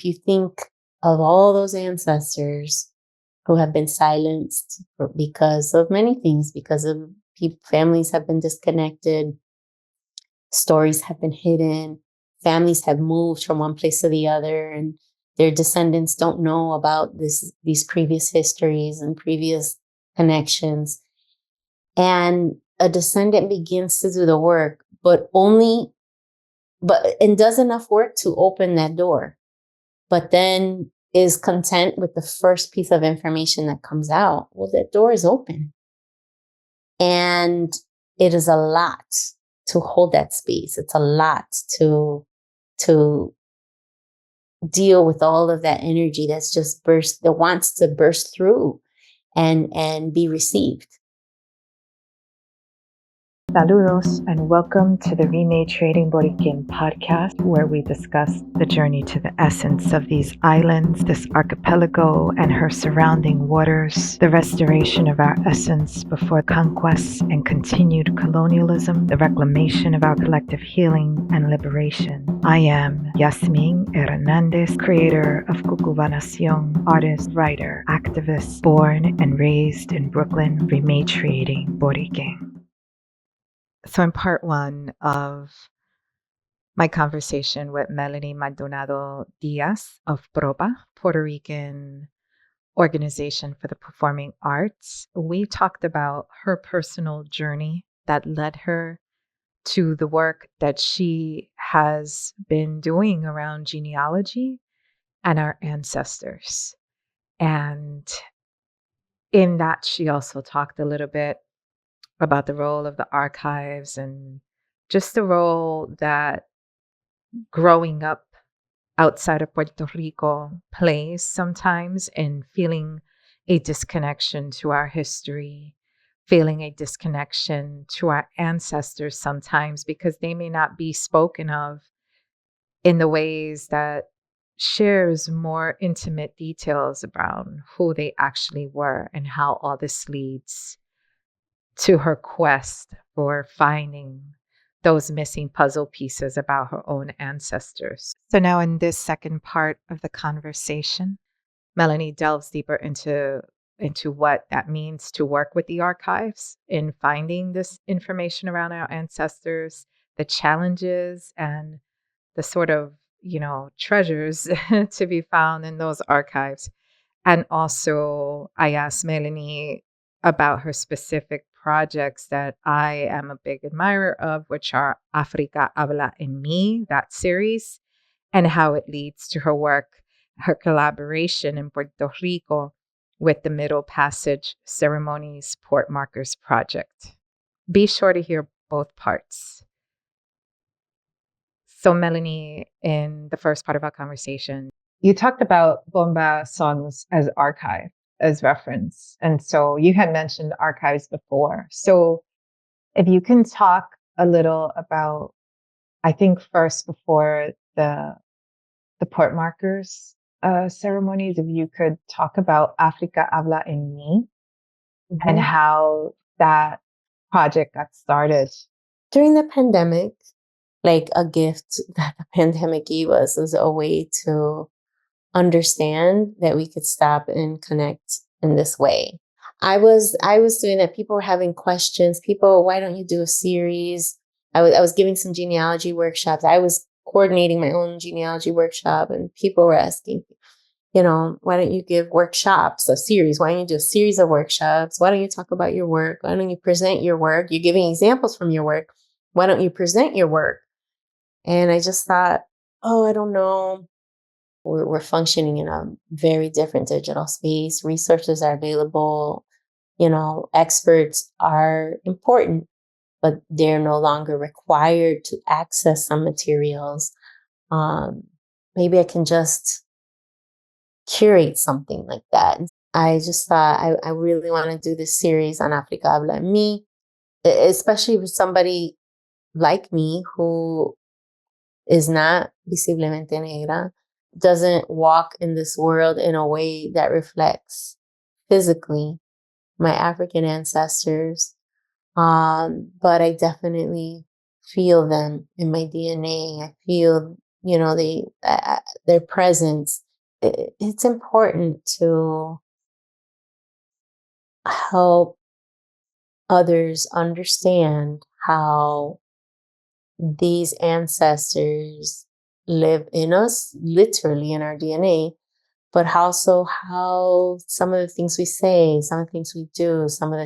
if you think of all those ancestors who have been silenced because of many things, because of families have been disconnected, stories have been hidden, families have moved from one place to the other, and their descendants don't know about these previous histories and previous connections. And a descendant begins to do the work, and does enough work to open that door, but then is content with the first piece of information that comes out. Well, that door is open. And it is a lot to hold that space. It's a lot to deal with all of that energy that's just that wants to burst through and be received. Saludos and welcome to the Rematriating Borikén Podcast, where we discuss the journey to the essence of these islands, this archipelago and her surrounding waters, the restoration of our essence before conquest and continued colonialism, the reclamation of our collective healing and liberation. I am Yasmín Hernández, creator of CucubaNación, artist, writer, activist, born and raised in Brooklyn, Rematriating Boriken. So in part one of my conversation with Melanie Maldonado Diaz of PROPA, Puerto Rican Organization for the Performing Arts, we talked about her personal journey that led her to the work that she has been doing around genealogy and our ancestors. And in that, she also talked a little bit about the role of the archives and just the role that growing up outside of Puerto Rico plays sometimes in feeling a disconnection to our history, feeling a disconnection to our ancestors sometimes because they may not be spoken of in the ways that shares more intimate details about who they actually were and how all this leads to her quest for finding those missing puzzle pieces about her own ancestors. So now in this second part of the conversation, Melanie delves deeper into what that means to work with the archives in finding this information around our ancestors, the challenges and the sort of, treasures to be found in those archives. And also I asked Melanie about her specific projects that I am a big admirer of, which are Africa Habla en Mí, that series, and how it leads to her work, her collaboration in Puerto Rico with the Middle Passage Ceremonies Port Markers Project. Be sure to hear both parts. So Melanie, in the first part of our conversation, you talked about Bomba songs as archive, as reference. And so you had mentioned archives before. So if you can talk a little about, I think first before the port markers ceremonies, if you could talk about Africa Habla en Mí and how that project got started. During the pandemic, like a gift that the pandemic gave us was a way to understand that we could stop and connect in this way. I was doing that. People were having questions. Why don't you do a series? I was giving some genealogy workshops. I was coordinating my own genealogy workshop, and people were asking, why don't you give workshops, a series? Why don't you do a series of workshops? Why don't you talk about your work? Why don't you present your work? You're giving examples from your work. Why don't you present your work? And I just thought, I don't know. We're functioning in a very different digital space. Resources are available. Experts are important, but they're no longer required to access some materials. Maybe I can just curate something like that. I just thought I really want to do this series on Africa Habla en Mí, especially with somebody like me who is not visiblemente negra, doesn't walk in this world in a way that reflects physically my African ancestors. But I definitely feel them in my DNA. I feel their presence. It's important to help others understand how these ancestors live in us, literally in our DNA, but also how some of the things we say, some of the things we do, some of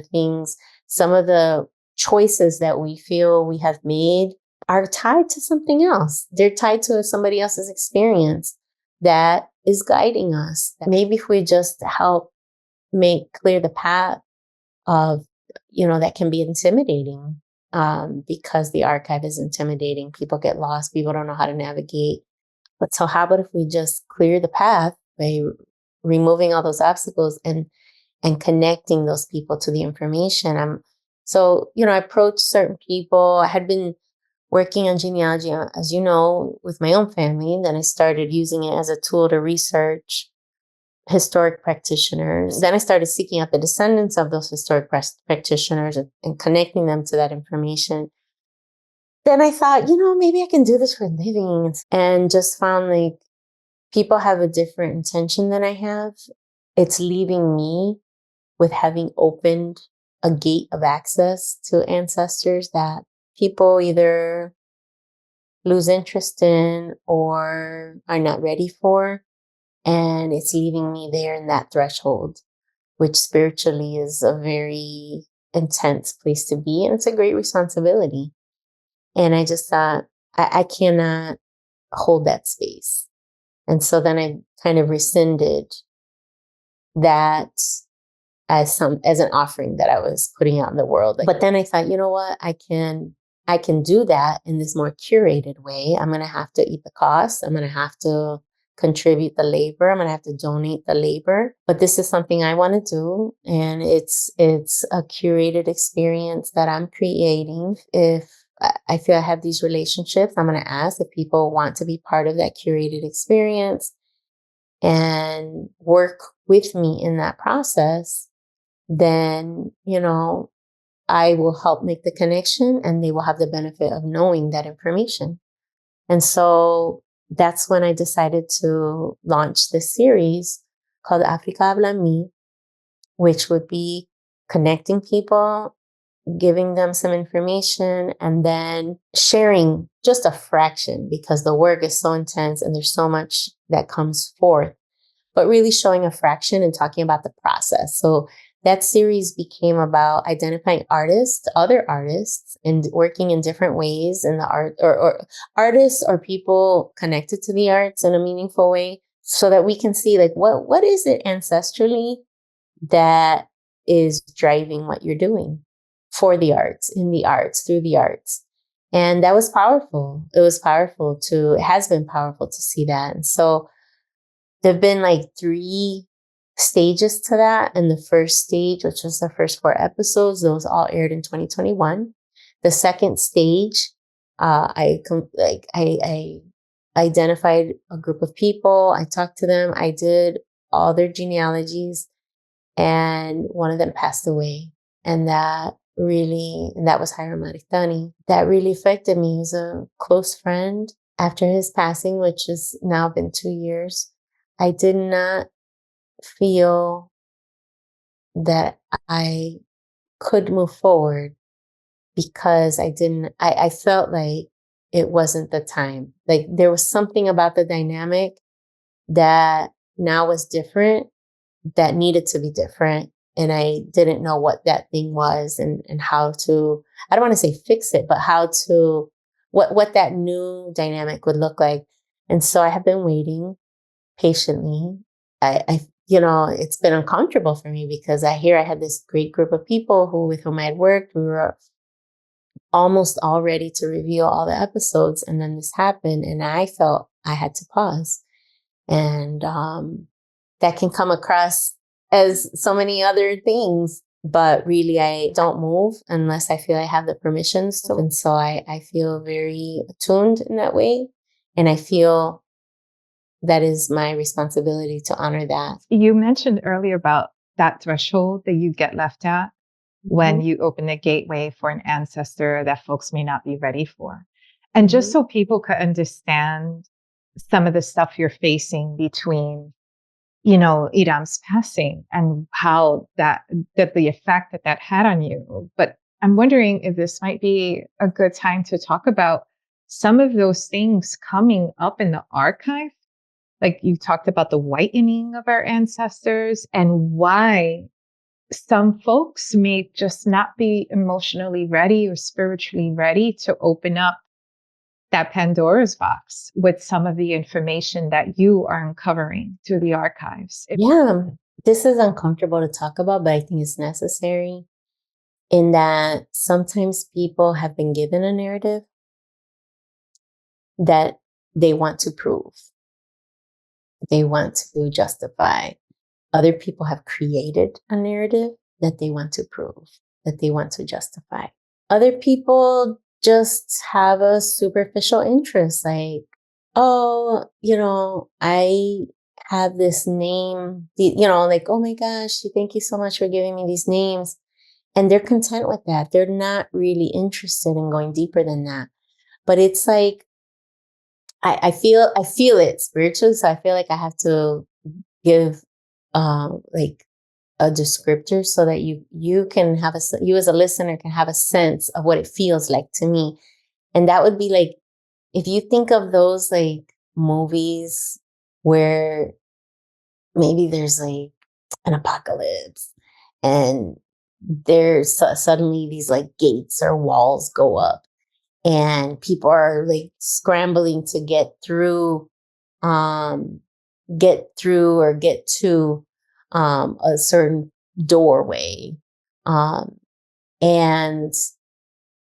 the choices that we feel we have made are tied to something else. They're tied to somebody else's experience that is guiding us. Maybe if we just help make clear the path of, that can be intimidating, because the archive is intimidating. People get lost. People don't know how to navigate. But so how about if we just clear the path by removing all those obstacles and connecting those people to the information? I approached certain people. I had been working on genealogy, as you know, with my own family. Then I started using it as a tool to research historic practitioners. Then I started seeking out the descendants of those historic practitioners and connecting them to that information. Then I thought, maybe I can do this for a living, and just found like people have a different intention than I have. It's leaving me with having opened a gate of access to ancestors that people either lose interest in or are not ready for. And it's leaving me there in that threshold, which spiritually is a very intense place to be. And it's a great responsibility. And I just thought, I cannot hold that space. And so then I kind of rescinded that as an offering that I was putting out in the world. But then I thought, you know what, I can do that in this more curated way. I'm going to have to eat the cost. I'm going to have to contribute the labor. I'm going to have to donate the labor. But this is something I want to do. And it's a curated experience that I'm creating. If I feel I have these relationships, I'm going to ask if people want to be part of that curated experience and work with me in that process. Then, I will help make the connection and they will have the benefit of knowing that information. And so that's when I decided to launch this series called Africa Habla Me, which would be connecting people, giving them some information, and then sharing just a fraction, because the work is so intense and there's so much that comes forth, but really showing a fraction and talking about the process. So that series became about identifying other artists, and working in different ways in the art, or artists or people connected to the arts in a meaningful way, so that we can see like what is it ancestrally that is driving what you're doing for the arts, in the arts, through the arts. And that was powerful. It has been powerful to see that. And so there've been like 3 stages to that. And the first stage, which was the first 4 episodes, those all aired in 2021. The second stage, I identified a group of people. I talked to them. I did all their genealogies, and one of them passed away. And that was Rematriating. That really affected me. He was a close friend. After his passing, which has now been 2 years, I did not feel that I could move forward, because I felt like it wasn't the time. Like there was something about the dynamic that now was different, that needed to be different. And I didn't know what that thing was, and how to, I don't want to say fix it, but how to, what that new dynamic would look like. And so I have been waiting patiently. It's been uncomfortable for me, because I had this great group of people with whom I had worked. We were almost all ready to reveal all the episodes. And then this happened, and I felt I had to pause. And that can come across as so many other things, but really I don't move unless I feel I have the permissions to. And so I feel very attuned in that way. And I feel that is my responsibility to honor that. You mentioned earlier about that threshold that you get left at when you open a gateway for an ancestor that folks may not be ready for. And just so people could understand some of the stuff you're facing between, you know, Iram's passing and how that the effect that had on you. But I'm wondering if this might be a good time to talk about some of those things coming up in the archive. Like you talked about the whitening of our ancestors and why some folks may just not be emotionally ready or spiritually ready to open up that Pandora's box with some of the information that you are uncovering through the archives. Yeah, this is uncomfortable to talk about, but I think it's necessary in that sometimes people have been given a narrative that they want to prove, they want to justify. Other people have created a narrative that they want to prove, that they want to justify. Other people just have a superficial interest, like, oh, I have this name, like, oh my gosh, thank you so much for giving me these names. And they're content with that. They're not really interested in going deeper than that. But it's like, I feel it spiritually. So I feel like I have to give like a descriptor so that you can have you as a listener can have a sense of what it feels like to me. And that would be like, if you think of those like movies where maybe there's like an apocalypse and there's suddenly these like gates or walls go up and people are like scrambling to um get to a certain doorway, and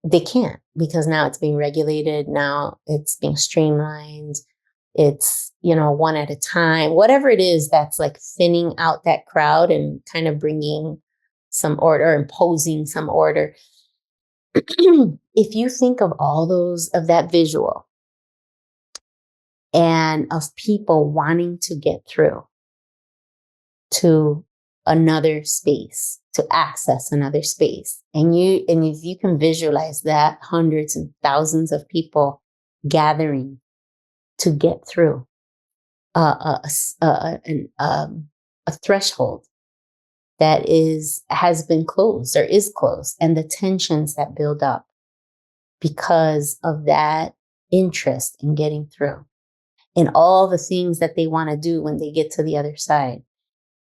they can't because now it's being regulated, now it's being streamlined, it's one at a time, whatever it is that's like thinning out that crowd and kind of bringing some order, imposing some order. If you think of all those, of that visual and of people wanting to get through to another space, to access another space, and if you can visualize that, hundreds and thousands of people gathering to get through a threshold that has been closed or is closed, and the tensions that build up because of that interest in getting through and all the things that they want to do when they get to the other side.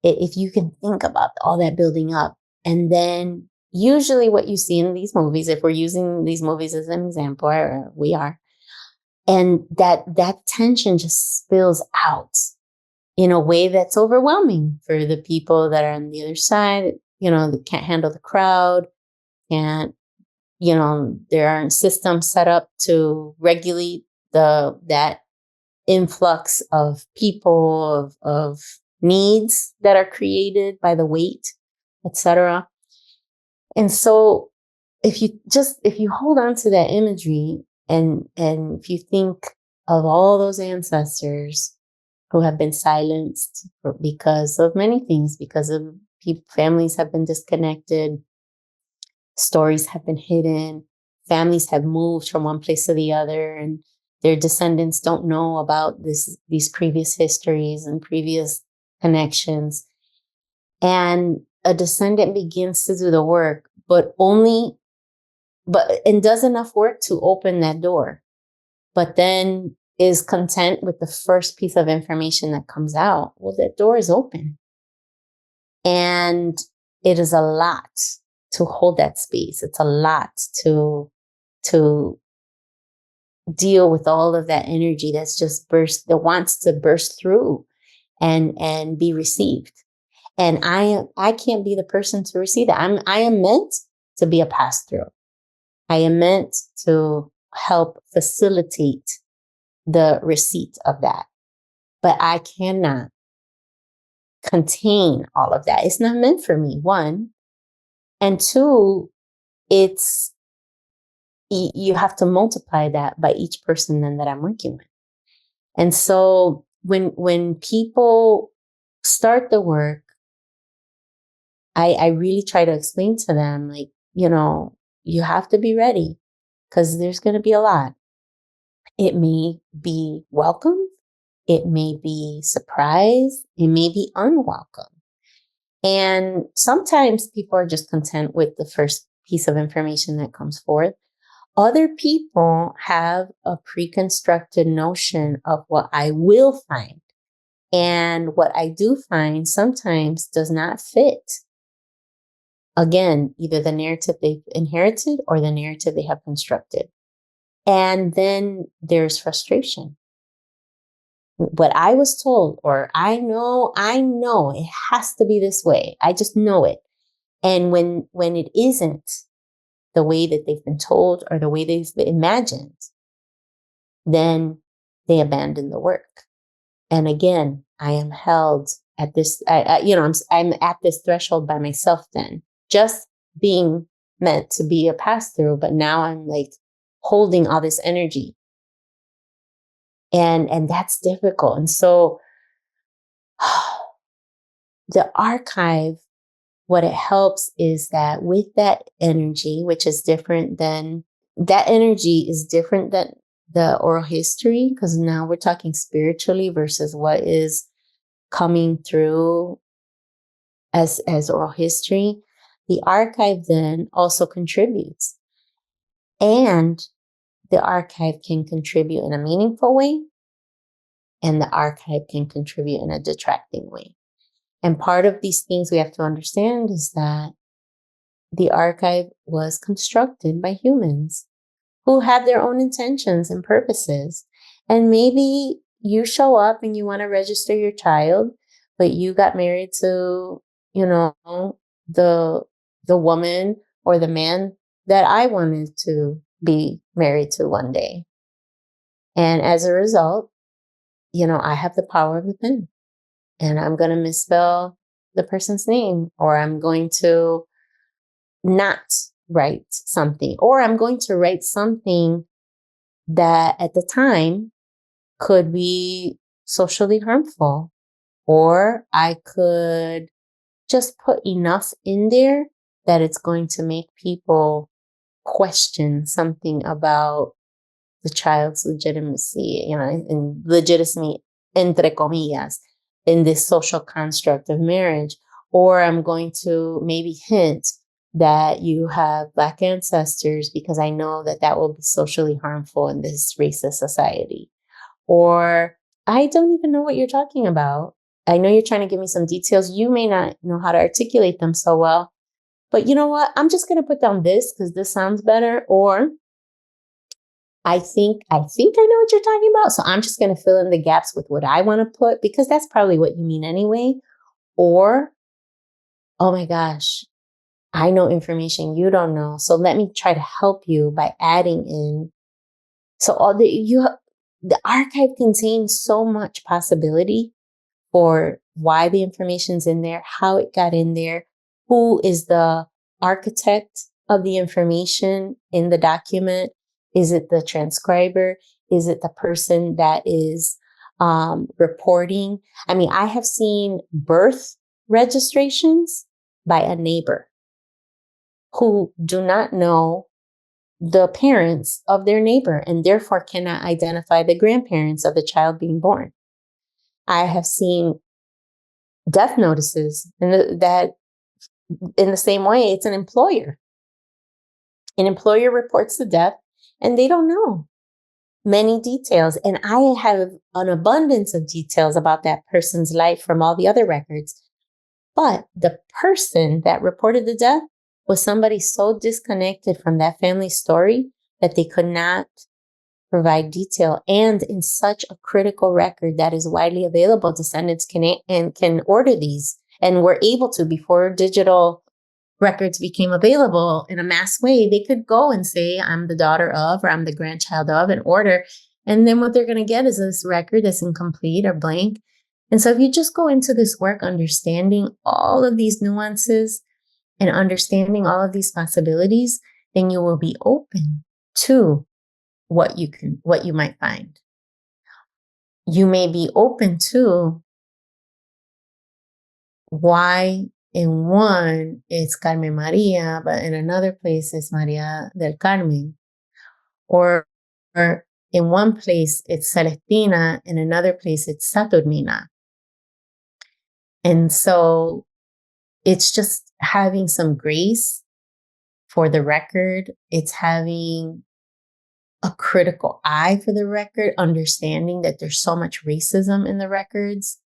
If you can think about all that building up, and then usually what you see in these movies, if we're using these movies as an example, or we are, and that tension just spills out in a way that's overwhelming for the people that are on the other side, that can't handle the crowd, and there aren't systems set up to regulate that influx of people, of needs that are created by the weight, etc. And so if you hold on to that imagery, and if you think of all those ancestors who have been silenced because of many things, because of families have been disconnected, stories have been hidden, families have moved from one place to the other, and their descendants don't know about these previous histories and previous connections. And a descendant begins to do the work, and does enough work to open that door, but then is content with the first piece of information that comes out. Well, that door is open. And it is a lot to hold that space. It's a lot to deal with all of that energy that's just that wants to burst through and be received. And I can't be the person to receive that. I am meant to be a pass-through. I am meant to help facilitate the receipt of that. But I cannot contain all of that. It's not meant for me, one. And two, you have to multiply that by each person then that I'm working with. And so when people start the work, I really try to explain to them, like, you have to be ready because there's going to be a lot. It may be welcome It may be surprise. It may be unwelcome. And sometimes people are just content with the first piece of information that comes forth. Other people have a pre-constructed notion of what I will find. And what I do find sometimes does not fit. Again, either the narrative they've inherited or the narrative they have constructed. And then there's frustration. What I was told, or I know it has to be this way. I just know it. And when it isn't the way that they've been told or the way they've been imagined, then they abandon the work. And again, I am held at this, I'm at this threshold by myself then, just being meant to be a pass through. But now I'm like holding all this energy. And that's difficult. And so the archive, what it helps is that with that energy, which is different than that energy is different than the oral history, because now we're talking spiritually versus what is coming through as oral history. The archive then also contributes, and the archive can contribute in a meaningful way, and the archive can contribute in a detracting way. And part of these things we have to understand is that the archive was constructed by humans who have their own intentions and purposes. And maybe you show up and you want to register your child, but you got married to, the woman or the man that I wanted to be married to one day. And as a result, I have the power of the pen, and I'm going to misspell the person's name, or I'm going to not write something, or I'm going to write something that at the time could be socially harmful, or I could just put enough in there that it's going to make people question something about the child's legitimacy, and legitimacy, entre comillas, in this social construct of marriage. Or I'm going to maybe hint that you have Black ancestors because I know that that will be socially harmful in this racist society. Or I don't even know what you're talking about. I know you're trying to give me some details. You may not know how to articulate them so well, but you know what? I'm just going to put down this because this sounds better. Or I think I know what you're talking about. So I'm just going to fill in the gaps with what I want to put because that's probably what you mean anyway. Or, oh my gosh, I know information you don't know. So let me try to help you by adding in. So the archive contains so much possibility for why the information's in there, how it got in there, who is the architect of the information in the document. Is it the transcriber? Is it the person that is reporting? I mean, I have seen birth registrations by a neighbor who do not know the parents of their neighbor and therefore cannot identify the grandparents of the child being born. I have seen death notices that in the same way, it's an employer. An employer reports the death and they don't know many details. And I have an abundance of details about that person's life from all the other records. But the person that reported the death was somebody so disconnected from that family story that they could not provide detail, and in such a critical record that is widely available. Descendants can order these, and were able to before digital records became available in a mass way. They could go and say, I'm the daughter of, or I'm the grandchild of, and order. And then what they're going to get is this record that's incomplete or blank. And so if you just go into this work understanding all of these nuances and understanding all of these possibilities, then you will be open to what you might find. You may be open to why in one it's Carmen Maria, but in another place it's Maria del Carmen. Or in one place it's Celestina, in another place it's Saturnina. And so it's just having some grace for the record. It's having a critical eye for the record, understanding that there's so much racism in the records.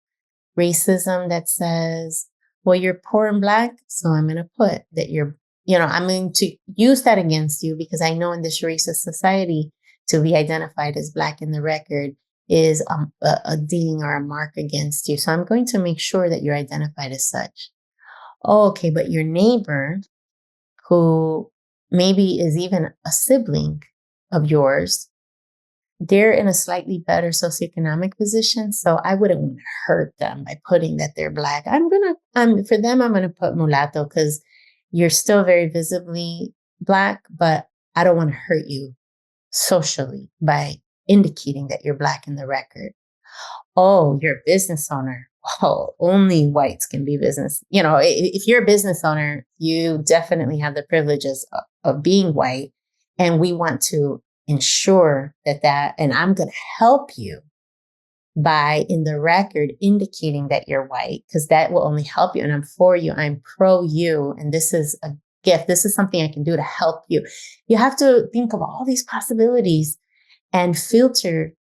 Racism that says, well, you're poor and Black, so I'm going to put that you're, I'm going to use that against you because I know in this racist society, to be identified as Black in the record is a ding or a mark against you. So I'm going to make sure that you're identified as such. Oh, okay, but your neighbor, who maybe is even a sibling of yours, they're in a slightly better socioeconomic position. So I wouldn't want to hurt them by putting that they're Black. For them, I'm going to put mulatto because you're still very visibly Black, but I don't want to hurt you socially by indicating that you're Black in the record. Oh, you're a business owner. Oh, only whites can be business. If you're a business owner, you definitely have the privileges of being white. And we want to ensure that, and I'm going to help you by in the record indicating that you're white, because that will only help you. And I'm for you. I'm pro you. And this is a gift. This is something I can do to help you. You have to think of all these possibilities and filter.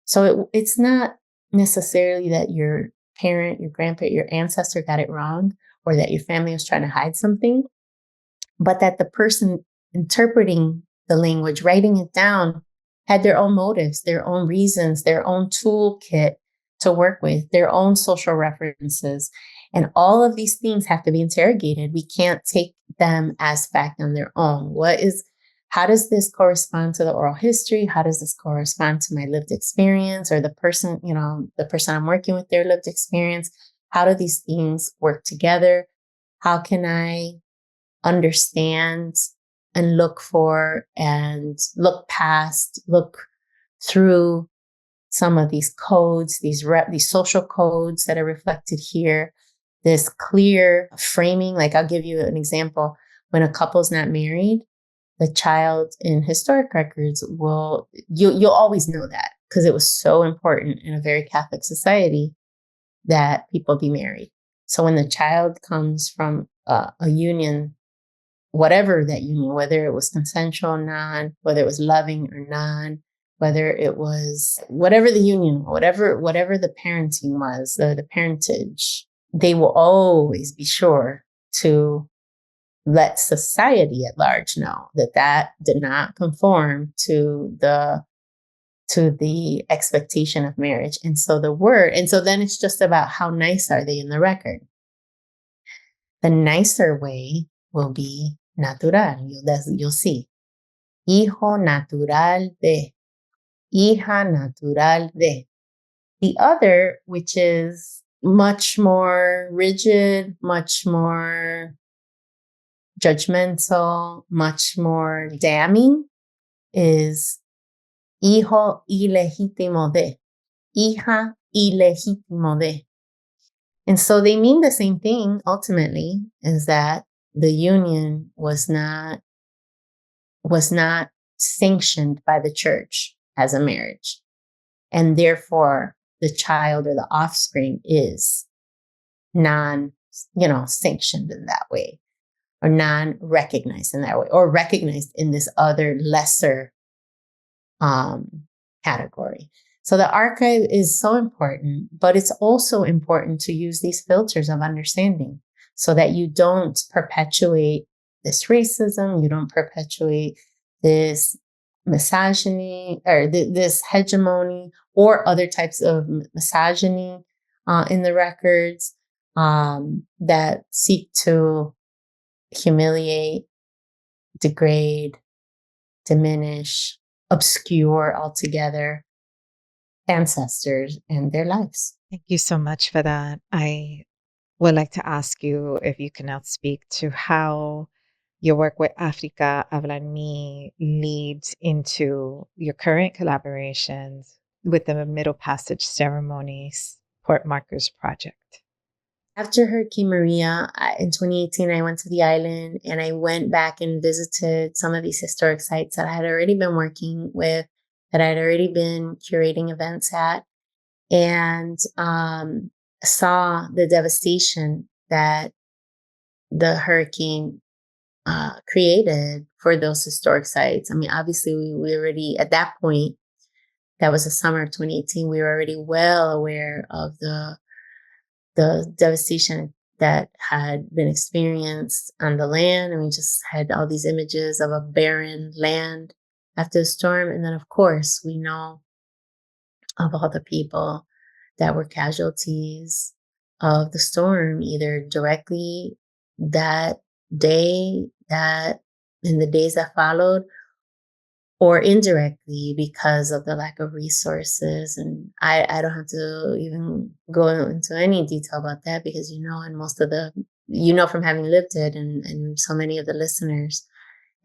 So it's not necessarily that your parent, your grandparent, your ancestor got it wrong, or that your family was trying to hide something, but that the person interpreting the language, writing it down, had their own motives, their own reasons, their own toolkit to work with, their own social references. And all of these things have to be interrogated. We can't take them as fact on their own. How does this correspond to the oral history? How does this correspond to my lived experience, or the person I'm working with, their lived experience? How do these things work together? How can I understand and look for and look past, look through some of these codes, these social codes that are reflected here, this clear framing? Like, I'll give you an example. When a couple's not married, the child in historic records you'll always know that, because it was so important in a very Catholic society that people be married. So when the child comes from a union, whatever that union, whether it was consensual, whether it was loving or non, whether it was whatever the union, whatever the parenting was, the parentage, they will always be sure to let society at large know that did not conform to the expectation of marriage. And so then it's just about how nice are they in the record. The nicer way will be natural. You'll see. Hijo natural de. Hija natural de. The other, which is much more rigid, much more judgmental, much more damning, is hijo ilegítimo de, hija ilegítimo de. And so they mean the same thing ultimately, is that the union was not sanctioned by the church as a marriage. And therefore the child or the offspring is sanctioned in that way, or non-recognized in that way, or recognized in this other lesser category. So the archive is so important, but it's also important to use these filters of understanding so that you don't perpetuate this racism, you don't perpetuate this misogyny or this hegemony or other types of misogyny in the records that seek to humiliate, degrade, diminish, obscure altogether ancestors and their lives. Thank you so much for that. I would like to ask you if you can now speak to how your work with Africa Habla en Mí leads into your current collaborations with the Middle Passage Ceremonies Port Markers Project. After Hurricane Maria in 2018, I went to the island and I went back and visited some of these historic sites that I had already been working with that I'd already been curating events at, and saw the devastation that the hurricane created for those historic sites. I mean, obviously, we already, at that point, that was the summer of 2018, we were already well aware of the devastation that had been experienced on the land. And we just had all these images of a barren land after the storm. And then, of course, we know of all the people that were casualties of the storm, either directly that day, that in the days that followed, or indirectly because of the lack of resources. And I don't have to even go into any detail about that because, and most of from having lived it and so many of the listeners.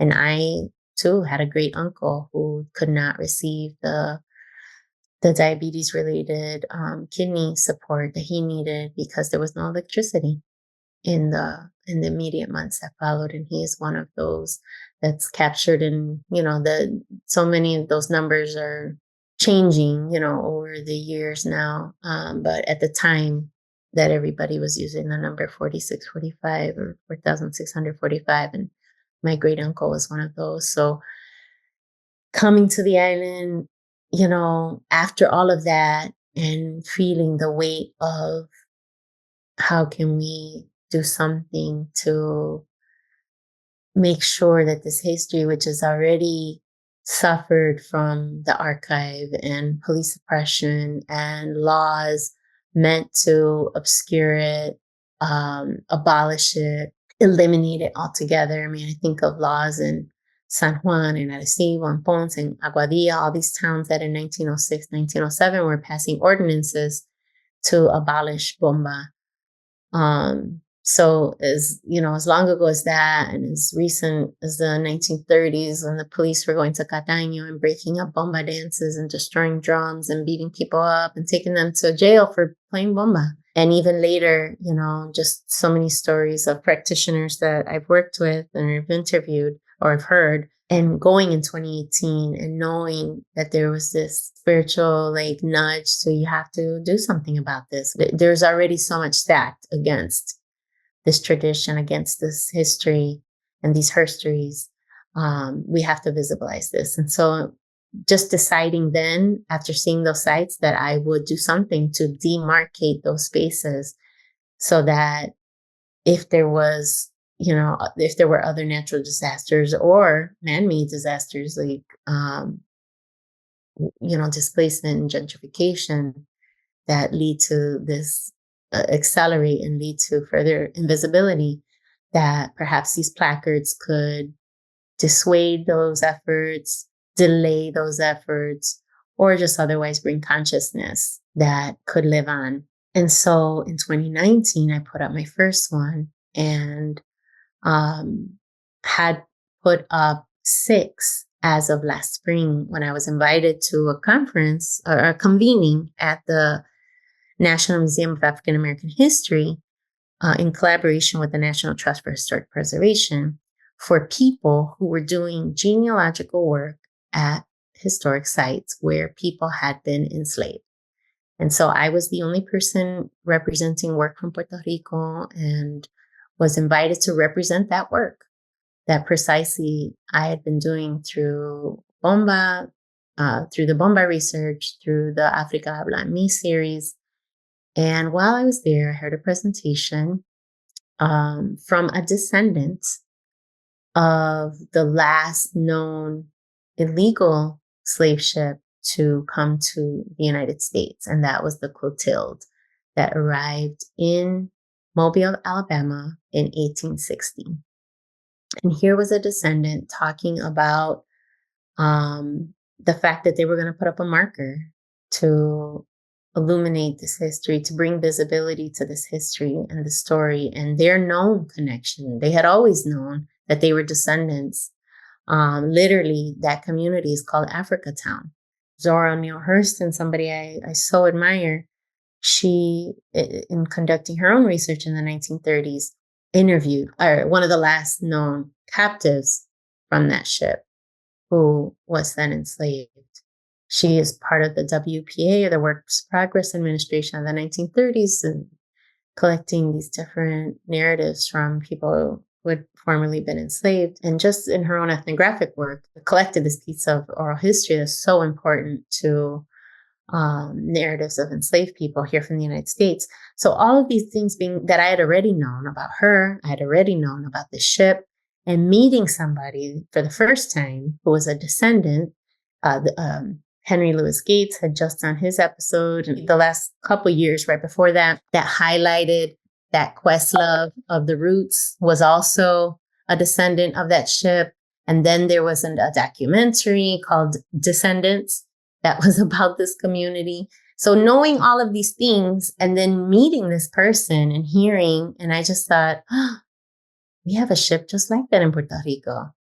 And I too had a great uncle who could not receive the diabetes related kidney support that he needed because there was no electricity in the immediate months that followed. And he is one of those that's captured in, so many of those numbers are changing, over the years now. But at the time that everybody was using the number 4645 or 4,645. And my great uncle was one of those. So coming to the island, after all of that and feeling the weight of how can we do something to make sure that this history, which has already suffered from the archive and police suppression and laws meant to obscure it, abolish it, eliminate it altogether. I mean, I think of laws in San Juan and Arecibo and Ponce and Aguadilla, all these towns that in 1906, 1907 were passing ordinances to abolish bomba. So as long ago as that, and as recent as the 1930s, when the police were going to Cataño and breaking up bomba dances and destroying drums and beating people up and taking them to jail for playing bomba. And even later, just so many stories of practitioners that I've worked with and I've interviewed or I've heard, and going in 2018 and knowing that there was this spiritual nudge, so you have to do something about this. There's already so much stacked against this tradition, against this history and these herstories. We have to visibilize this. And so just deciding then, after seeing those sites, that I would do something to demarcate those spaces so that if there was, if there were other natural disasters or man-made disasters like, displacement and gentrification that lead to this accelerate and lead to further invisibility, that perhaps these placards could dissuade those efforts, delay those efforts, or just otherwise bring consciousness that could live on. And so in 2019, I put up my first one and had put up 6 as of last spring when I was invited to a conference or a convening at the National Museum of African American History in collaboration with the National Trust for Historic Preservation for people who were doing genealogical work at historic sites where people had been enslaved. And so I was the only person representing work from Puerto Rico and was invited to represent that work that precisely I had been doing through Bomba, through the Bomba research, through the Africa Habla en Mi series. And while I was there, I heard a presentation from a descendant of the last known illegal slave ship to come to the United States. And that was the Clotilde that arrived in Mobile, Alabama in 1860. And here was a descendant talking about the fact that they were going to put up a marker to illuminate this history, to bring visibility to this history and the story and their known connection. They had always known that they were descendants. Literally, that community is called Africa Town. Zora Neale Hurston, somebody I so admire, she, in conducting her own research in the 1930s, interviewed one of the last known captives from that ship who was then enslaved. She is part of the WPA, or the Works Progress Administration of the 1930s, and collecting these different narratives from people who had formerly been enslaved. And just in her own ethnographic work, collected this piece of oral history that's so important to narratives of enslaved people here from the United States. So all of these things being that I had already known about her, I had already known about the ship, and meeting somebody for the first time who was a descendant. Henry Louis Gates had just done his episode, and the last couple years right before that, that highlighted that Questlove of the Roots was also a descendant of that ship. And then there was a documentary called Descendants that was about this community. So knowing all of these things and then meeting this person and hearing, and I just thought, oh, we have a ship just like that in Puerto Rico.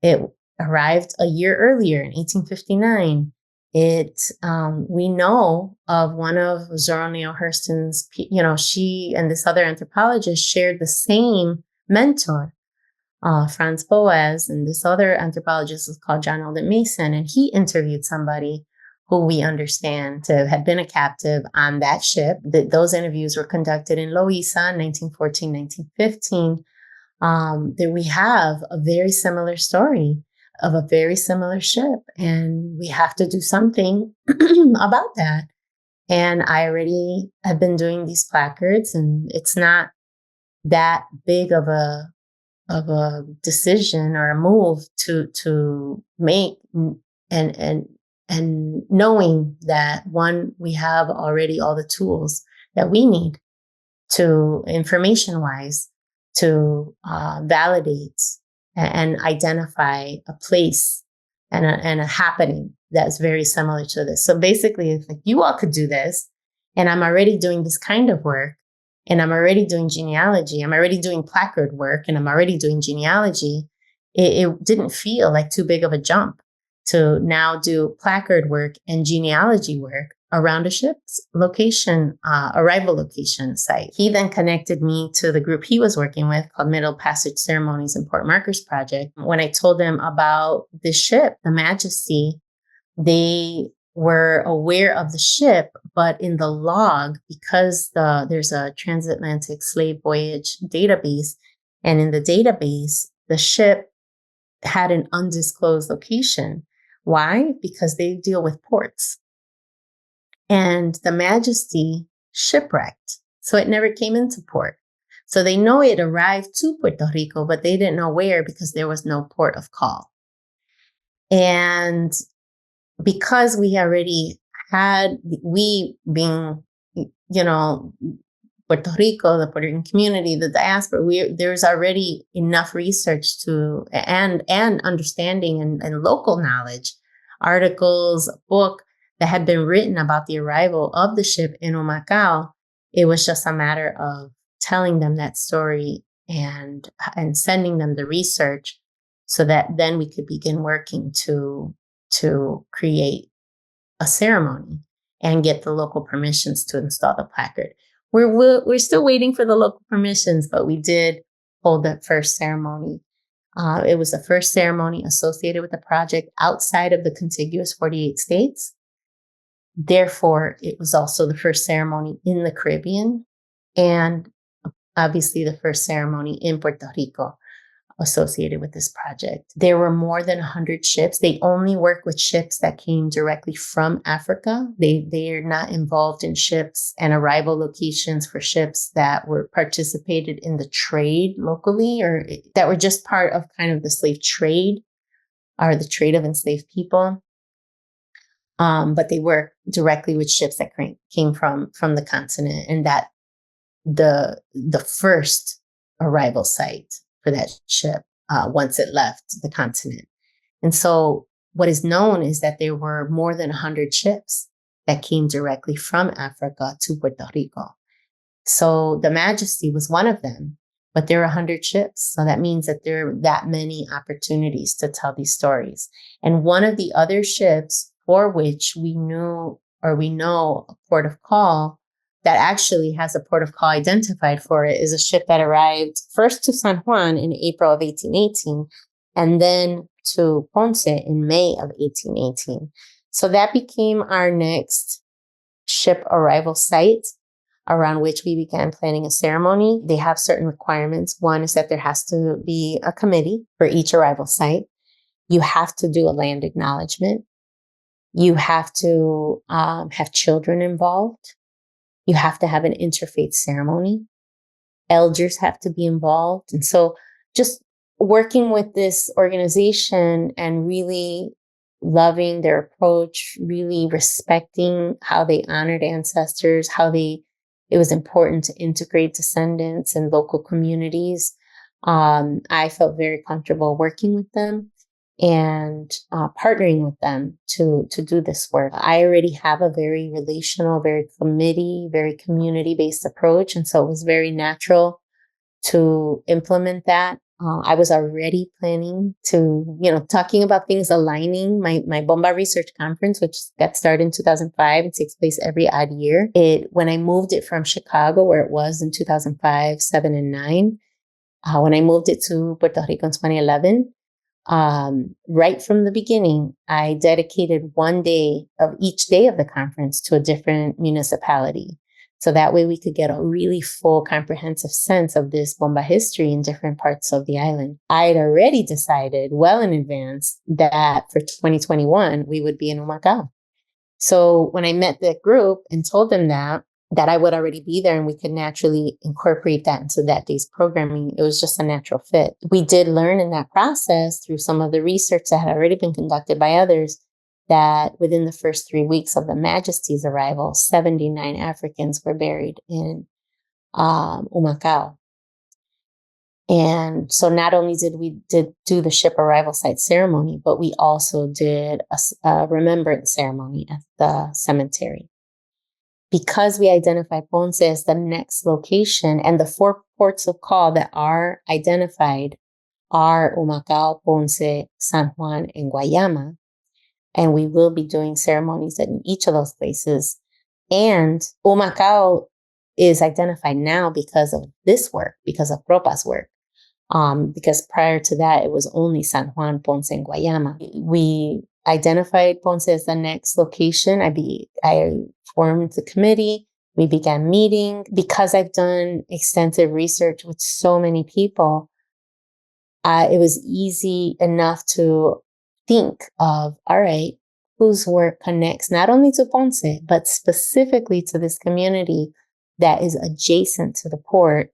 It arrived a year earlier in 1859. We know of one of Zora Neale Hurston's, she and this other anthropologist shared the same mentor, Franz Boas, and this other anthropologist was called John Alden Mason, and he interviewed somebody who we understand to have been a captive on that ship. Those interviews were conducted in Loíza in 1914, 1915. That we have a very similar story of a very similar ship, and we have to do something about that. And I already have been doing these placards, and it's not that big of a decision or a move to make, and knowing that, one, we have already all the tools that we need to, information-wise, to validate and identify a place and a happening that's very similar to this. So basically, if you all could do this, and I'm already doing this kind of work, and I'm already doing genealogy, I'm already doing placard work, and I'm already doing genealogy, it didn't feel like too big of a jump to now do placard work and genealogy work around a ship's location, arrival location site. He then connected me to the group he was working with called Middle Passage Ceremonies and Port Markers Project. When I told them about the ship, the Majesty, they were aware of the ship, but in the log, because there's a transatlantic slave voyage database, and in the database, the ship had an undisclosed location. Why? Because they deal with ports. And the Majesty shipwrecked, so it never came into port. So they know it arrived to Puerto Rico, but they didn't know where because there was no port of call. And because we already had, we being, Puerto Rico, the Puerto Rican community, the diaspora, there's already enough research to, and understanding and local knowledge, articles, a book that had been written about the arrival of the ship in Humacao. It was just a matter of telling them that story and sending them the research so that then we could begin working to create a ceremony and get the local permissions to install the placard. We're still waiting for the local permissions, but we did hold that first ceremony. It was the first ceremony associated with the project outside of the contiguous 48 states. Therefore, it was also the first ceremony in the Caribbean, and obviously the first ceremony in Puerto Rico associated with this project. There were more than 100 ships. They only work with ships that came directly from Africa. They are not involved in ships and arrival locations for ships that were participated in the trade locally, or that were just part of kind of the slave trade or the trade of enslaved people. But they work directly with ships that came from the continent, and that the first arrival site for that ship once it left the continent. And so what is known is that there were more than 100 ships that came directly from Africa to Puerto Rico. So the Majesty was one of them, but there are 100 ships. So that means that there are that many opportunities to tell these stories. And one of the other ships for which we know a port of call that actually has a port of call identified for it is a ship that arrived first to San Juan in April of 1818 and then to Ponce in May of 1818. So that became our next ship arrival site around which we began planning a ceremony. They have certain requirements. One is that there has to be a committee for each arrival site. You have to do a land acknowledgement. You have to have children involved. You have to have an interfaith ceremony. Elders have to be involved. And so just working with this organization and really loving their approach, really respecting how they honored ancestors, it was important to integrate descendants and local communities. I felt very comfortable working with them and partnering with them to do this work. I already have a very relational, very community-based approach. And so it was very natural to implement that. I was already planning to, talking about things aligning. My Bomba Research Conference, which got started in 2005, it takes place every odd year. When I moved it from Chicago, where it was in 2005, 7, and 9, when I moved it to Puerto Rico in 2011, right from the beginning, I dedicated one day of each day of the conference to a different municipality. So that way we could get a really full, comprehensive sense of this Bomba history in different parts of the island. I had already decided well in advance that for 2021, we would be in Humacao. So when I met that group and told them that I would already be there and we could naturally incorporate that into that day's programming, it was just a natural fit. We did learn in that process through some of the research that had already been conducted by others that within the first 3 weeks of the Majesty's arrival, 79 Africans were buried in Humacao. And so not only did we do the ship arrival site ceremony, but we also did a remembrance ceremony at the cemetery. Because we identified Ponce as the next location and the 4 ports of call that are identified are Humacao, Ponce, San Juan, and Guayama. And we will be doing ceremonies in each of those places. And Humacao is identified now because of this work, because of PROPA's work. Because prior to that, it was only San Juan, Ponce, and Guayama. We identified Ponce as the next location. I formed the committee. We began meeting. Because I've done extensive research with so many people, it was easy enough to think of, all right, whose work connects not only to Ponce, but specifically to this community that is adjacent to the port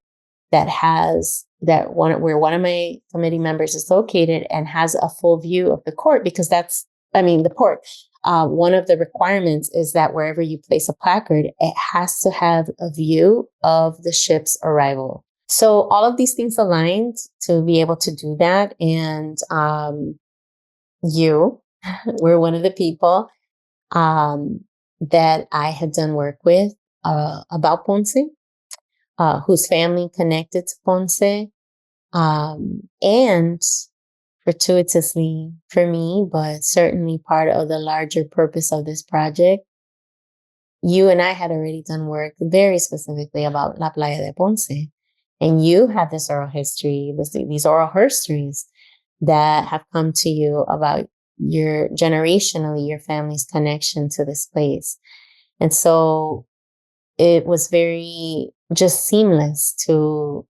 where one of my committee members is located and has a full view of the port, because the port. One of the requirements is that wherever you place a placard, it has to have a view of the ship's arrival. So all of these things aligned to be able to do that. And you were one of the people that I had done work with about Ponce, whose family connected to Ponce. And fortuitously for me, but certainly part of the larger purpose of this project, you and I had already done work very specifically about La Playa de Ponce. And you have this oral history, these oral histories that have come to you about your family's connection to this place. And so it was very just seamless to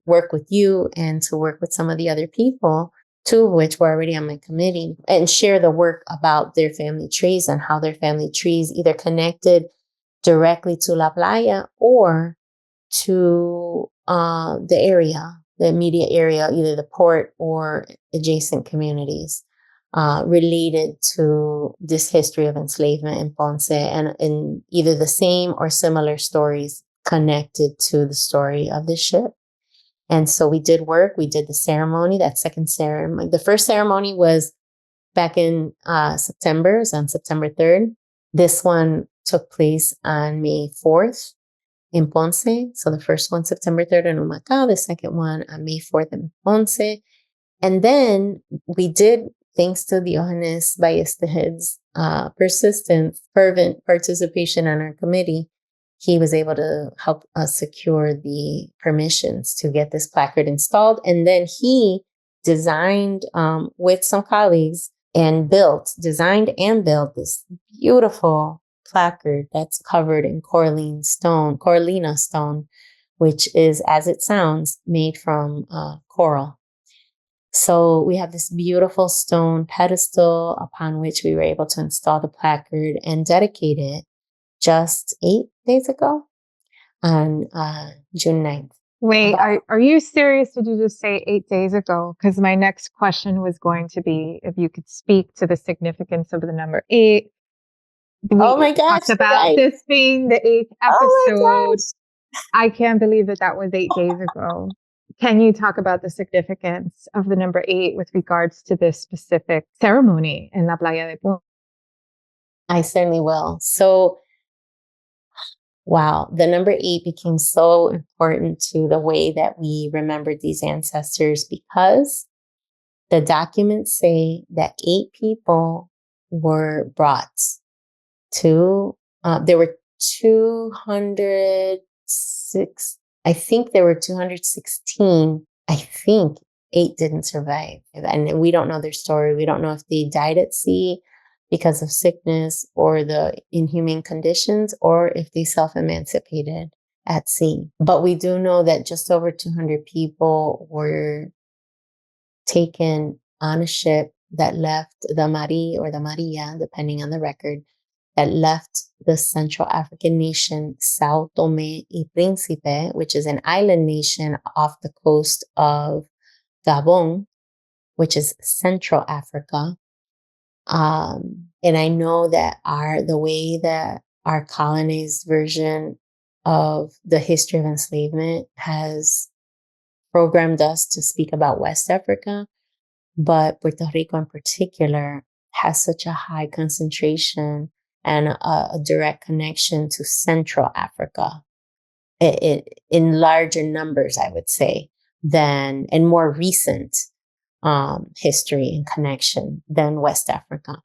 work with you and to work with some of the other people, 2 of which were already on my committee, and share the work about their family trees and how their family trees either connected directly to La Playa or to the immediate area, either the port or adjacent communities related to this history of enslavement in Ponce, and in either the same or similar stories connected to the story of this ship. And so we did work. We did the ceremony, that second ceremony. The first ceremony was back in September, so on September 3rd. This one took place on May 4th in Ponce. So the first one, September 3rd in Humacao, the second one on May 4th in Ponce. And then we did, thanks to Diogenes Balleste's persistent, fervent participation on our committee, he was able to help us secure the permissions to get this placard installed. And then he designed, with some colleagues, and designed and built this beautiful placard that's covered in corallina stone, which is, as it sounds, made from coral. So we have this beautiful stone pedestal upon which we were able to install the placard and dedicate it just 8 days ago on June 9th. Wait, are you serious? Did you just say 8 days ago? Because my next question was going to be if you could speak to the significance of the number 8. Oh my gosh, talked about right. this being the 8th Oh my episode. gosh. I can't believe that was 8 days ago. Can you talk about the significance of the number 8 with regards to this specific ceremony in La Playa de Puerto? I certainly will. So, wow, the number 8 became so important to the way that we remembered these ancestors because the documents say that 8 people were brought to, there were 206, I think there were 216. I think 8 didn't survive. And we don't know their story. We don't know if they died at sea because of sickness or the inhumane conditions, or if they self-emancipated at sea. But we do know that just over 200 people were taken on a ship that left the Mari or the Maria, depending on the record, that left the Central African nation, Sao Tome y Príncipe, which is an island nation off the coast of Gabon, which is Central Africa. And I know that the way that our colonized version of the history of enslavement has programmed us to speak about West Africa, but Puerto Rico in particular has such a high concentration and a direct connection to Central Africa in larger numbers, I would say, and more recent history and connection than West Africa.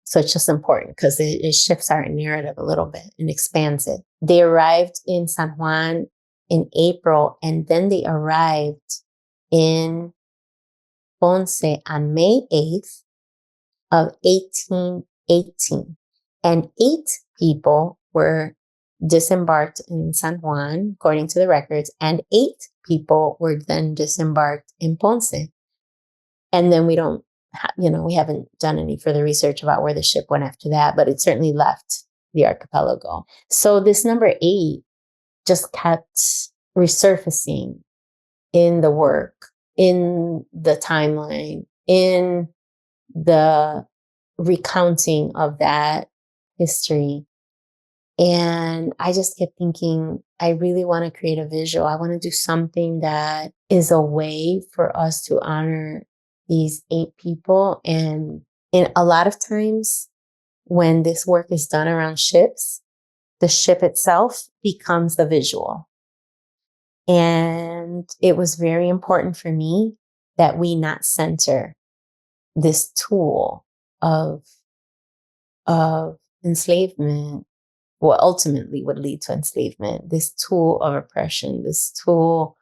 So it's just important because it shifts our narrative a little bit and expands it. They arrived in San Juan in April, and then they arrived in Ponce on May 8th of 1818. And 8 people were disembarked in San Juan, according to the records, and 8 people were then disembarked in Ponce. And then we haven't done any further research about where the ship went after that, but it certainly left the archipelago. So this number 8 just kept resurfacing in the work, in the timeline, in the recounting of that history. And I just kept thinking, I really want to create a visual. I want to do something that is a way for us to honor these 8 people. And in a lot of times when this work is done around ships, the ship itself becomes the visual. And it was very important for me that we not center this tool of enslavement, what ultimately would lead to enslavement, this tool of oppression, this tool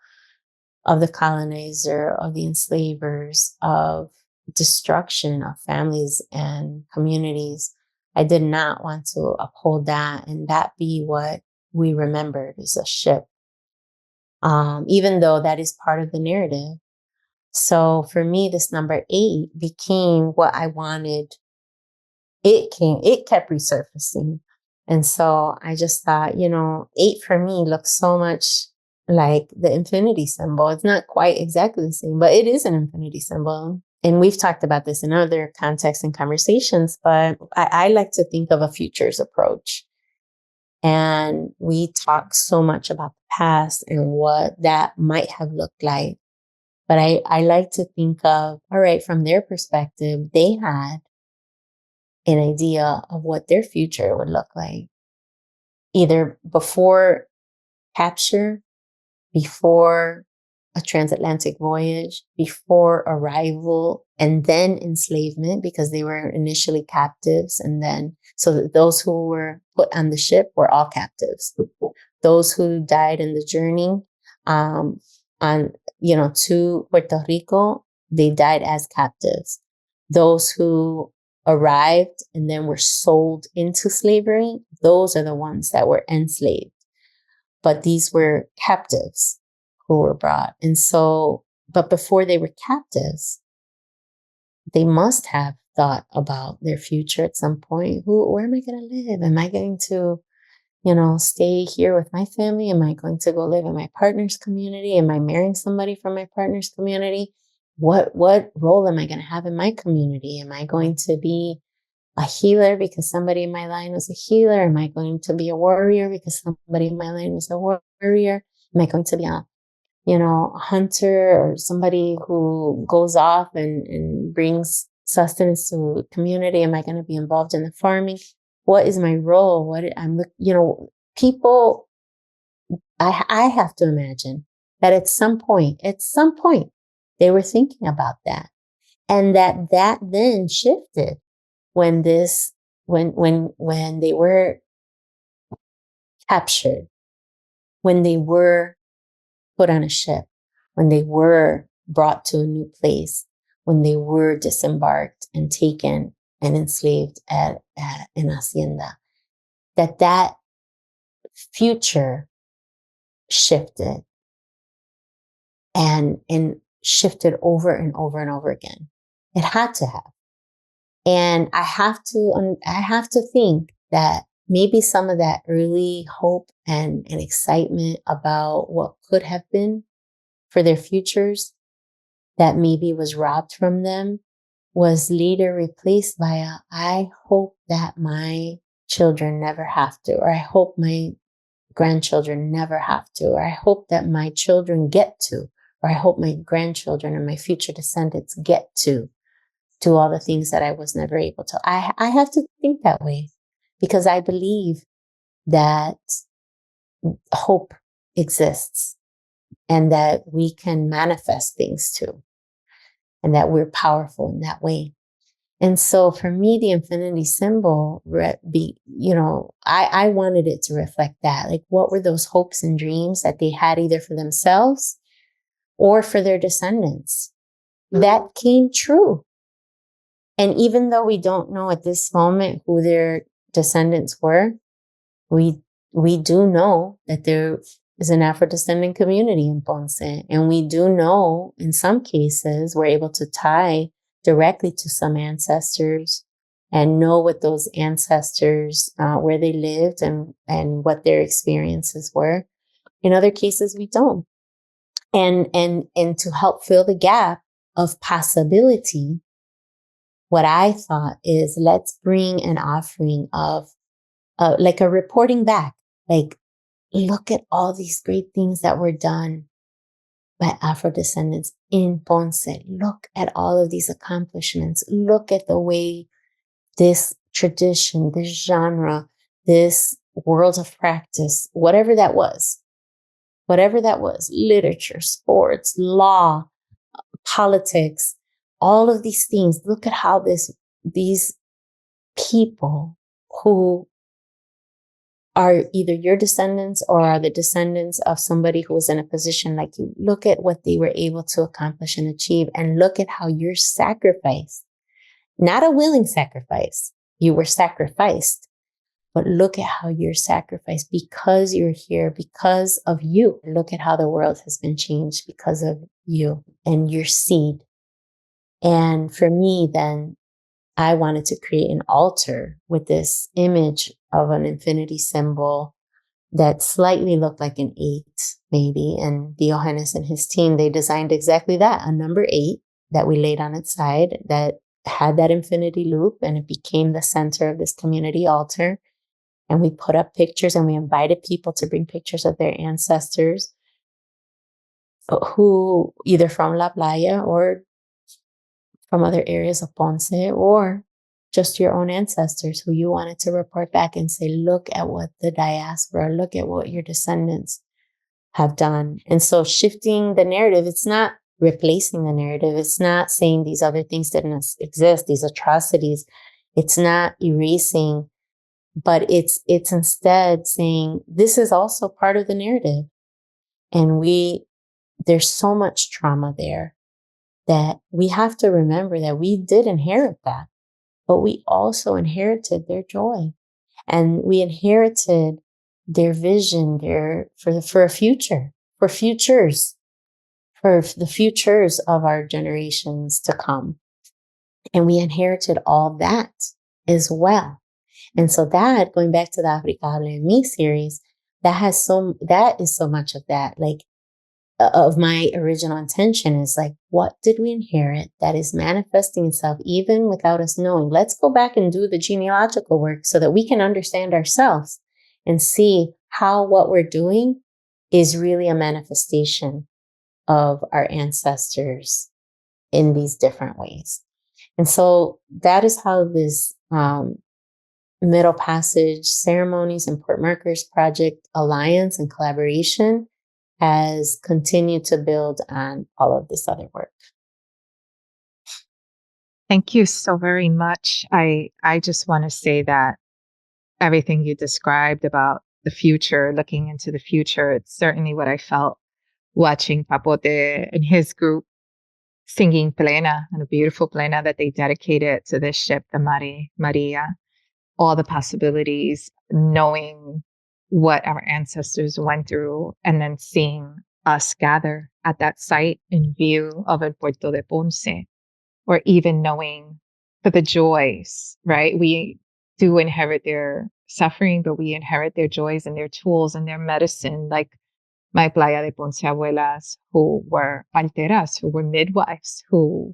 of the colonizer, of the enslavers, of destruction of families and communities. I did not want to uphold that and that be what we remembered as a ship, even though that is part of the narrative. So for me, this number 8 became what I wanted. It kept resurfacing. And so I just thought, 8 for me looks so much like the infinity symbol. It's not quite exactly the same, but it is an infinity symbol. And we've talked about this in other contexts and conversations, but I like to think of a futures approach. And we talk so much about the past and what that might have looked like. But I like to think of, all right, from their perspective, they had an idea of what their future would look like, either before capture, before a transatlantic voyage, before arrival, and then enslavement, because they were initially captives. And then, so that those who were put on the ship were all captives. Those who died in the journey to Puerto Rico, they died as captives. those who arrived and then were sold into slavery, those are the ones that were enslaved. But these were captives who were brought. And so, but before they were captives, they must have thought about their future at some point. Where am I going to live? Am I going to, stay here with my family? Am I going to go live in my partner's community? Am I marrying somebody from my partner's community? What role am I going to have in my community? Am I going to be a healer because somebody in my line was a healer? Am I going to be a warrior because somebody in my line was a warrior? Am I going to be a hunter or somebody who goes off and brings sustenance to a community? Am I going to be involved in the farming? What is my role? People, I have to imagine that at some point, they were thinking about that. And that then shifted when they were captured, when they were put on a ship, when they were brought to a new place, when they were disembarked and taken and enslaved at an hacienda, that future shifted and shifted over and over and over again. It had to have. And I have to think that maybe some of that early hope and excitement about what could have been for their futures that maybe was robbed from them was later replaced by I hope that my children never have to, or I hope my grandchildren never have to, or I hope that my children get to, or I hope my grandchildren and my future descendants get to do all the things that I was never able to. I have to think that way because I believe that hope exists and that we can manifest things too, and that we're powerful in that way. And so for me, the infinity symbol, I wanted it to reflect that. Like, what were those hopes and dreams that they had either for themselves or for their descendants that came true? And even though we don't know at this moment who their descendants were, we do know that there is an Afro-descendant community in Ponce. And we do know, in some cases, we're able to tie directly to some ancestors and know what those ancestors, where they lived and what their experiences were. In other cases, we don't. And to help fill the gap of possibility, what I thought is, let's bring an offering of like a reporting back. Like, look at all these great things that were done by Afro-descendants in Ponce. Look at all of these accomplishments. Look at the way this tradition, this genre, this world of practice, whatever that was, literature, sports, law, politics, all of these things. Look at how these people who are either your descendants or are the descendants of somebody who was in a position like you, look at what they were able to accomplish and achieve, and look at how your sacrifice, not a willing sacrifice, you were sacrificed, but look at how your sacrifice, because you're here, because of you, look at how the world has been changed because of you and your seed. And for me, then, I wanted to create an altar with this image of an infinity symbol that slightly looked like an 8, maybe. And Diaz and his team, they designed exactly that, a number 8 that we laid on its side that had that infinity loop, and it became the center of this community altar. And we put up pictures and we invited people to bring pictures of their ancestors who either from La Playa or from other areas of Ponce, or just your own ancestors who you wanted to report back and say, look at what the diaspora, look at what your descendants have done. And so shifting the narrative, it's not replacing the narrative. It's not saying these other things didn't exist, these atrocities. It's not erasing, but it's instead saying this is also part of the narrative. And there's so much trauma there. that we have to remember that we did inherit that, but we also inherited their joy, and we inherited their vision, for a future, for futures, for the futures of our generations to come. And we inherited all that as well. And so that, going back to the Africable en Me series, that is so much of that, like, of my original intention is like, what did we inherit that is manifesting itself even without us knowing? Let's go back and do the genealogical work so that we can understand ourselves and see how what we're doing is really a manifestation of our ancestors in these different ways. And so that is how this Middle Passage Ceremonies and Port Markers Project alliance and collaboration has continued to build on all of this other work. Thank you so very much. I just want to say that everything you described about the future, looking into the future, it's certainly what I felt watching Papote and his group singing Plena, and a beautiful Plena that they dedicated to this ship, the Maria. All the possibilities, knowing what our ancestors went through, and then seeing us gather at that site in view of El Puerto de Ponce, or even knowing for the joys, right? We do inherit their suffering, but we inherit their joys and their tools and their medicine, like my Playa de Ponce abuelas, who were parteras, who were midwives, who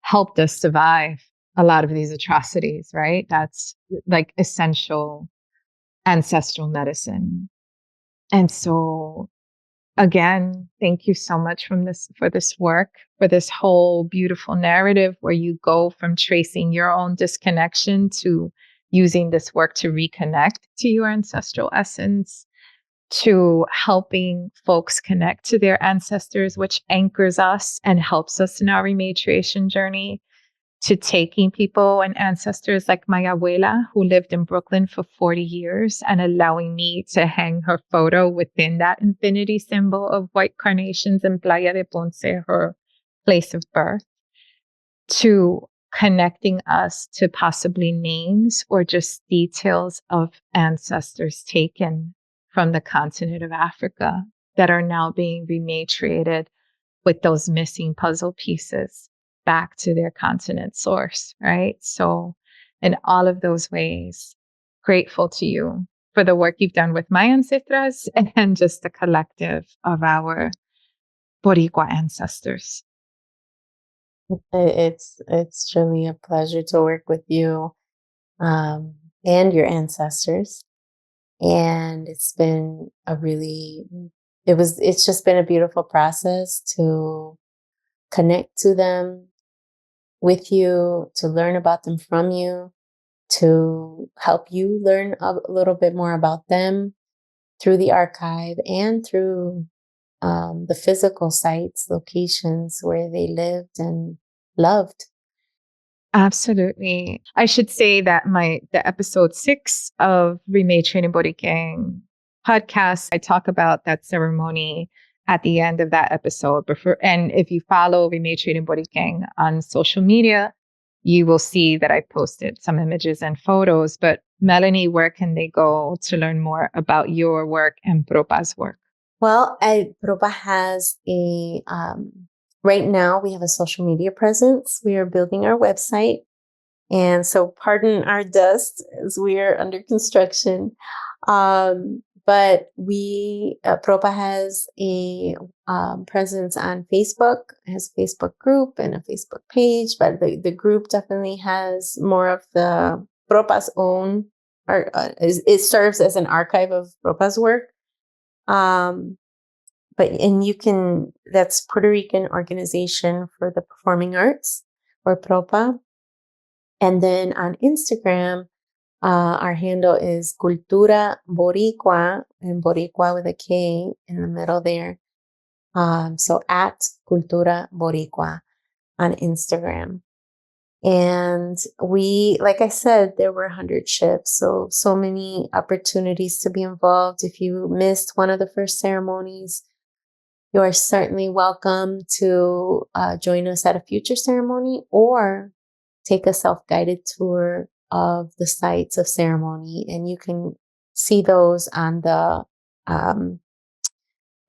helped us survive a lot of these atrocities, right? That's like essential ancestral medicine. And so again, thank you so much for this work, for this whole beautiful narrative where you go from tracing your own disconnection to using this work to reconnect to your ancestral essence, to helping folks connect to their ancestors, which anchors us and helps us in our rematriation journey, to taking people and ancestors like my abuela, who lived in Brooklyn for 40 years, and allowing me to hang her photo within that infinity symbol of white carnations in Playa de Ponce, her place of birth, to connecting us to possibly names or just details of ancestors taken from the continent of Africa that are now being rematriated with those missing puzzle pieces back to their continent source, right? So in all of those ways, grateful to you for the work you've done with my ancestras and just the collective of our Boricua ancestors. It's truly a pleasure to work with you and your ancestors. And it's just been a beautiful process to connect to them with you, to learn about them from you, to help you learn a little bit more about them through the archive and through the physical sites, locations where they lived and loved. Absolutely. I should say that the episode 6 of Rematriating Borikén podcast, I talk about that ceremony at the end of that episode. And if you follow Rematriating Borikén on social media, you will see that I posted some images and photos. But Melanie, where can they go to learn more about your work and PROPA's work? Well, PROPA has right now we have a social media presence. We are building our website. And so pardon our dust as we are under construction. But PROPA has a presence on Facebook, has a Facebook group and a Facebook page, but the group definitely has more of the PROPA's own, it serves as an archive of PROPA's work. That's Puerto Rican Organization for the Performing Arts, or PROPA. And then on Instagram, our handle is Cultura Boricua, and Boricua with a K in the middle there. So at Cultura Boricua on Instagram. And like I said, there were 100 ships. So many opportunities to be involved. If you missed one of the first ceremonies, You are certainly welcome to join us at a future ceremony or take a self-guided tour of the sites of ceremony. And you can see those on the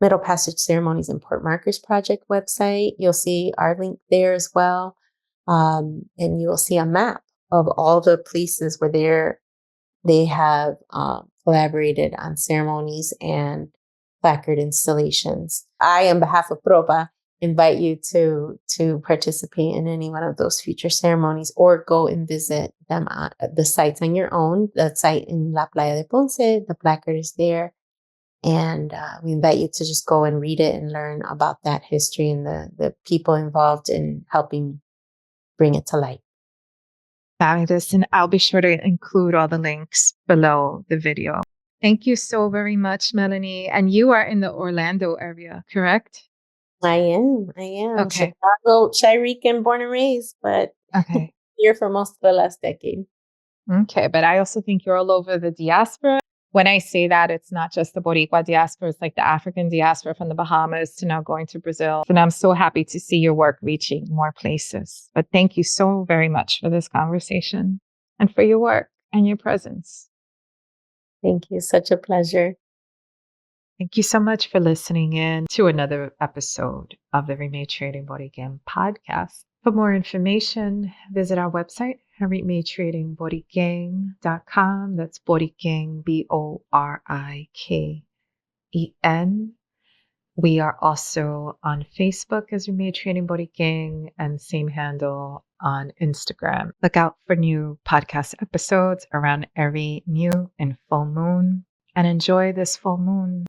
Middle Passage Ceremonies and Port Markers Project website. You'll see our link there as well. And you will see a map of all the places where they have collaborated on ceremonies and placard installations. I, on behalf of PROPA, invite you to participate in any one of those future ceremonies or go and visit them on the sites on your own. The site in La Playa de Ponce, the placard is there. And we invite you to just go and read it and learn about that history and the people involved in helping bring it to light. Fabulous. And I'll be sure to include all the links below the video. Thank you so very much, Melanie. And you are in the Orlando area, correct? I am. Okay. Chicago, Rican, born and raised, but Okay. here for most of the last decade. Okay. But I also think you're all over the diaspora. When I say that, it's not just the Boricua diaspora, it's like the African diaspora from the Bahamas to now going to Brazil. And I'm so happy to see your work reaching more places. But thank you so very much for this conversation and for your work and your presence. Thank you. Such a pleasure. Thank you so much for listening in to another episode of the Rematriating Borikén Podcast. For more information, visit our website, rematriatingboriken.com. That's Borikén, Boriken. We are also on Facebook as Rematriating Boriken and same handle on Instagram. Look out for new podcast episodes around every new and full moon and enjoy this full moon.